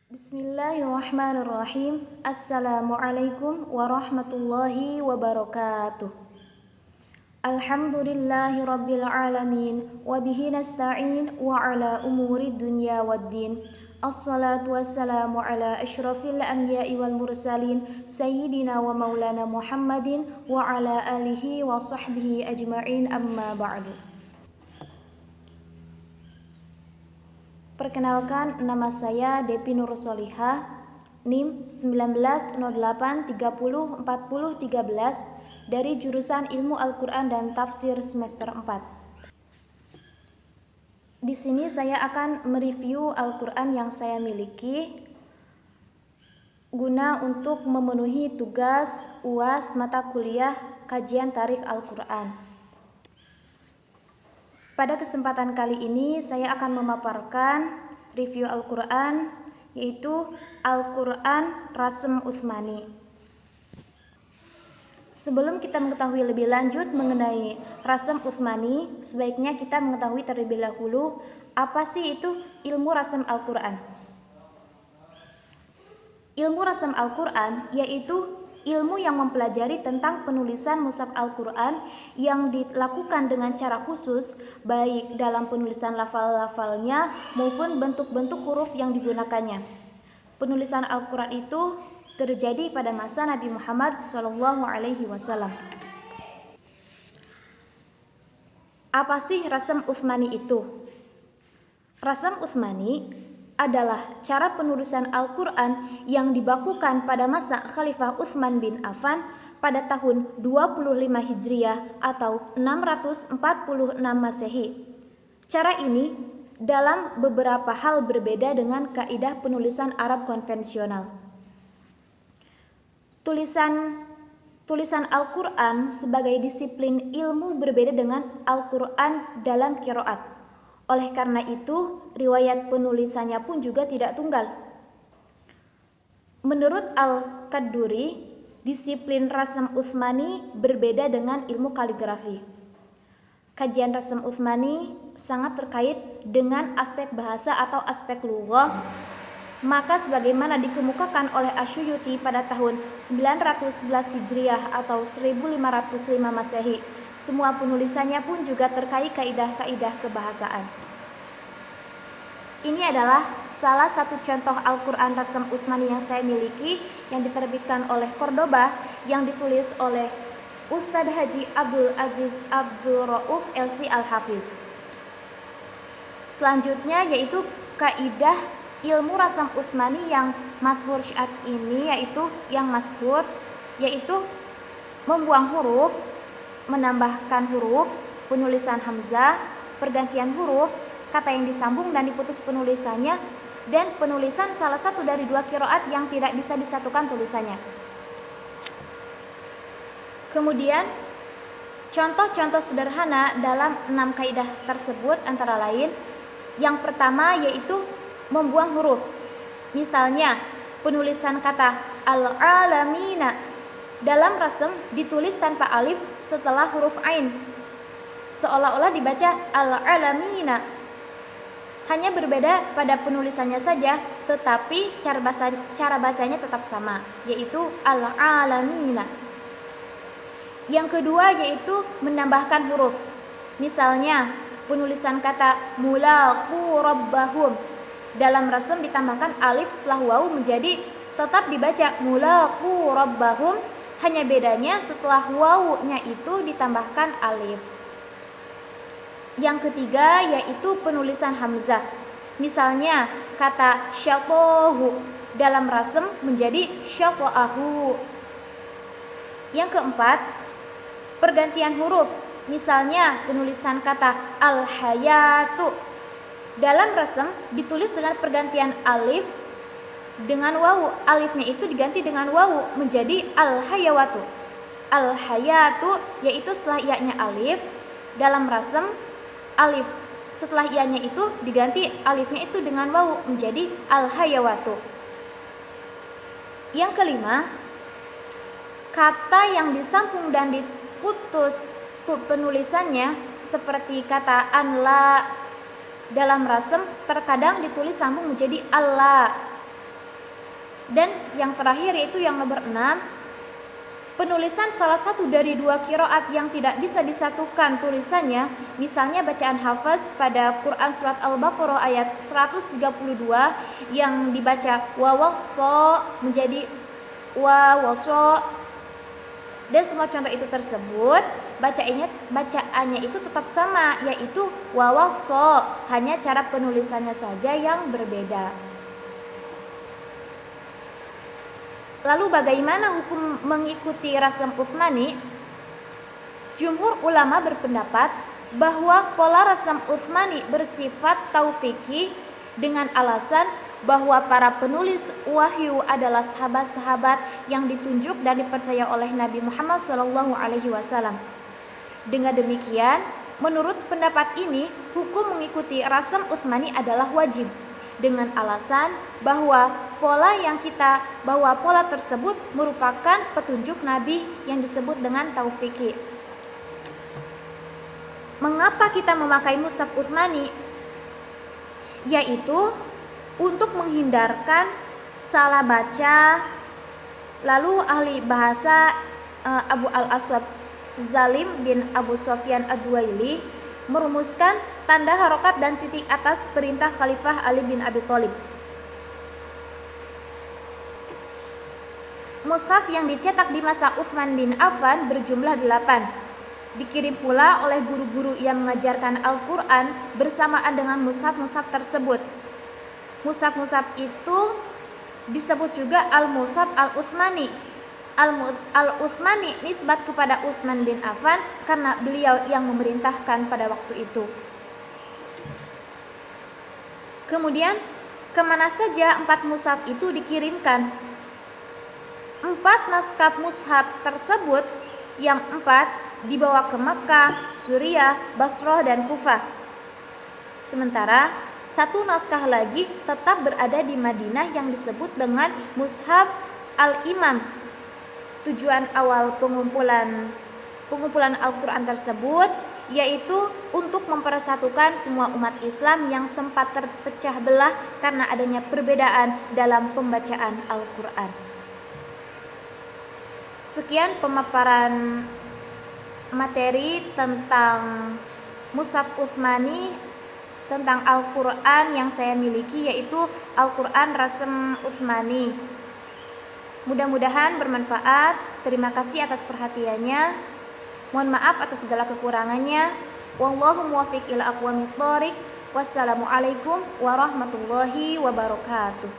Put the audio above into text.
Bismillahirrahmanirrahim. Assalamualaikum warahmatullahi wabarakatuh. Alhamdulillahi rabbil alamin. Wabihi nasta'in wa ala umuri dunya waddin. Assalatu wassalamu ala ashrafil anbiya'i wal mursalin Sayyidina wa maulana Muhammadin wa ala alihi wa sahbihi ajma'in, amma ba'du. Perkenalkan, nama saya Depi Nur Solihah, NIM 1908304013 dari jurusan Ilmu Al-Quran dan Tafsir semester 4. Di sini saya akan mereview Al-Quran yang saya miliki guna untuk memenuhi tugas UAS mata kuliah kajian tarikh Al-Quran. Pada kesempatan kali ini saya akan memaparkan review Al-Quran, yaitu Al-Quran Rasm Utsmani. Sebelum kita mengetahui lebih lanjut mengenai Rasm Utsmani, sebaiknya kita mengetahui terlebih dahulu apa sih itu ilmu Rasm Al-Quran. Ilmu Rasm Al-Quran yaitu ilmu yang mempelajari tentang penulisan mushaf Al-Quran yang dilakukan dengan cara khusus, baik dalam penulisan lafal-lafalnya maupun bentuk-bentuk huruf yang digunakannya. Penulisan Al-Quran itu terjadi pada masa Nabi Muhammad SAW. Apa sih Rasm Utsmani itu? Rasm Utsmani adalah cara penulisan Al-Quran yang dibakukan pada masa Khalifah Utsman bin Affan pada tahun 25 Hijriah atau 646 Masehi. Cara ini dalam beberapa hal berbeda dengan kaidah penulisan Arab konvensional. Tulisan Al-Quran sebagai disiplin ilmu berbeda dengan Al-Quran dalam qiraat. Oleh karena itu, riwayat penulisannya pun juga tidak tunggal. Menurut Al-Qadduri, disiplin Rasm Utsmani berbeda dengan ilmu kaligrafi. Kajian Rasm Utsmani sangat terkait dengan aspek bahasa atau aspek lughah. Maka sebagaimana dikemukakan oleh Asyuyuti pada tahun 911 Hijriah atau 1505 Masehi, semua penulisannya pun juga terkait kaidah-kaidah kebahasaan. Ini adalah salah satu contoh Al-Quran Rasm Utsmani yang saya miliki, yang diterbitkan oleh Cordoba, yang ditulis oleh Ustadz Haji Abdul Aziz Abdul Rauf LC Al-Hafiz. Selanjutnya yaitu kaidah ilmu Rasm Utsmani yang masyhur saat ini, yaitu membuang huruf, menambahkan huruf, penulisan hamzah, pergantian huruf, kata yang disambung dan diputus penulisannya, dan penulisan salah satu dari dua qiraat yang tidak bisa disatukan tulisannya. Kemudian contoh-contoh sederhana dalam 6 kaidah tersebut antara lain, yang pertama yaitu membuang huruf. Misalnya penulisan kata al-alamina dalam rasm ditulis tanpa alif setelah huruf ain, seolah-olah dibaca al-alamina. Hanya berbeda pada penulisannya saja, tetapi cara bacanya tetap sama, yaitu al-alamina. Yang kedua yaitu menambahkan huruf. Misalnya penulisan kata mulaqu rabbahum, dalam rasm ditambahkan alif setelah waw menjadi tetap dibaca mulaqu rabbahum, hanya bedanya setelah waw-nya itu ditambahkan alif. Yang ketiga yaitu penulisan hamzah. Misalnya kata syaqahu, dalam rasm menjadi syaqahu. Yang keempat, pergantian huruf. Misalnya penulisan kata al-hayatu, dalam rasm ditulis dengan pergantian alif dengan wawu, alifnya itu diganti dengan wawu menjadi al-hayawatu. Al-hayatu yaitu setelah ianya alif, dalam rasm alif setelah ianya itu diganti alifnya itu dengan wawu menjadi al-hayawatu. Yang kelima, kata yang disambung dan diputus penulisannya seperti kata anla, dalam rasm terkadang ditulis sambung menjadi Allah. Dan yang terakhir yaitu yang nomor 6, penulisan salah satu dari dua qiraat yang tidak bisa disatukan tulisannya, misalnya bacaan hafaz pada Quran surat Al-Baqarah ayat 132 yang dibaca wawassa menjadi wawassa, dan semua contoh itu tersebut bacaannya itu tetap sama, yaitu wawassa, hanya cara penulisannya saja yang berbeda. Lalu bagaimana hukum mengikuti rasam Utsmani? Jumhur ulama berpendapat bahwa pola rasam Utsmani bersifat taufiki dengan alasan bahwa para penulis wahyu adalah sahabat-sahabat yang ditunjuk dan dipercaya oleh Nabi Muhammad SAW. Dengan demikian, menurut pendapat ini, hukum mengikuti rasam Utsmani adalah wajib, dengan alasan bahwa pola tersebut merupakan petunjuk Nabi yang disebut dengan taufiki. Mengapa kita memakai mushaf Utsmani? Yaitu untuk menghindarkan salah baca. Lalu ahli bahasa Abu Al-Aswad Zalim bin Abu Sufyan Ad-Duwaili merumuskan tanda harokat dan titik atas perintah Khalifah Ali bin Abi Thalib. Mushaf yang dicetak di masa Utsman bin Affan berjumlah 8. Dikirim pula oleh guru-guru yang mengajarkan Al-Quran bersamaan dengan mushaf-mushaf tersebut. Mushaf-mushaf itu disebut juga Al-Mushaf Al-Utsmani. Al-Utsmani nisbat kepada Utsman bin Affan karena beliau yang memerintahkan pada waktu itu. Kemudian, kemana saja 4 mushaf itu dikirimkan? 4 naskah mushaf tersebut, yang 4 dibawa ke Makkah, Suriah, Basrah, dan Kufah. Sementara 1 naskah lagi tetap berada di Madinah yang disebut dengan Mushaf Al-Imam. Tujuan awal pengumpulan Al-Quran tersebut yaitu untuk mempersatukan semua umat Islam yang sempat terpecah belah karena adanya perbedaan dalam pembacaan Al-Quran. Sekian pemaparan materi tentang Mushaf Utsmani, tentang Al-Quran yang saya miliki, yaitu Al-Quran Rasam Utsmani. Mudah-mudahan bermanfaat. Terima kasih atas perhatiannya. Mohon maaf atas segala kekurangannya. Wallahu muwaffiq ila aqwamit thoriq. Wassalamualaikum warahmatullahi wabarakatuh.